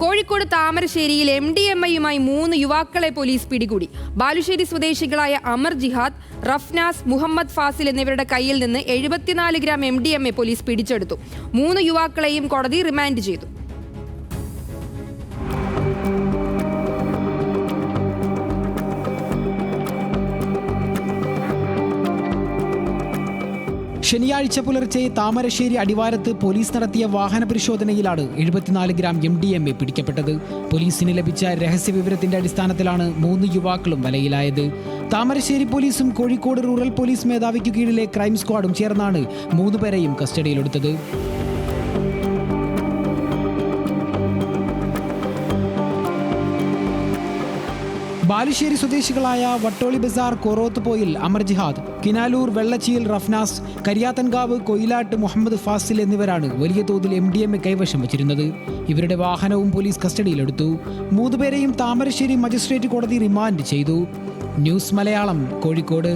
കോഴിക്കോട് താമരശ്ശേരിയിൽ MDMA-യുമായി 3 യുവാക്കളെ പോലീസ് പിടികൂടി. ബാലുശ്ശേരി സ്വദേശികളായ അമർ ജിഹാദ്, റഫ്നാസ്, മുഹമ്മദ് ഫാസിൽ എന്നിവരുടെ കയ്യിൽ നിന്ന് 74 ഗ്രാം MDMA പോലീസ് പിടിച്ചെടുത്തു. 3 യുവാക്കളെയും കോടതി റിമാൻഡ് ചെയ്തു. ശനിയാഴ്ച പുലർച്ചെ താമരശ്ശേരി അടിവാരത്ത് പോലീസ് നടത്തിയ വാഹന പരിശോധനയിലാണ് 74 ഗ്രാം MDMA പിടിക്കപ്പെട്ടത്. പോലീസിന് ലഭിച്ച രഹസ്യ വിവരത്തിന്റെ അടിസ്ഥാനത്തിലാണ് 3 യുവാക്കളും വലയിലായത്. താമരശ്ശേരി പോലീസും കോഴിക്കോട് റൂറൽ പോലീസ് മേധാവിക്കു കീഴിലെ ക്രൈം സ്ക്വാഡും ചേർന്നാണ് 3 പേരെയും കസ്റ്റഡിയിലെടുത്തത്. ബാലുശ്ശേരി സ്വദേശികളായ വട്ടോളി ബസാർ കോറോത്തുപോയിൽ അമർ ജിഹാദ്, കിനാലൂർ വെള്ളച്ചിയിൽ റഫ്നാസ്, കരിയാത്തൻകാവ് കൊയിലാട്ട് മുഹമ്മദ് ഫാസിൽ എന്നിവരാണ് വലിയ തോതിൽ MDMA കൈവശം വച്ചിരുന്നത്. ഇവരുടെ വാഹനവും പോലീസ് കസ്റ്റഡിയിലെടുത്തു. 3 പേരെയും താമരശ്ശേരി മജിസ്ട്രേറ്റ് കോടതി റിമാൻഡ് ചെയ്തു. ന്യൂസ് മലയാളം, കോഴിക്കോട്.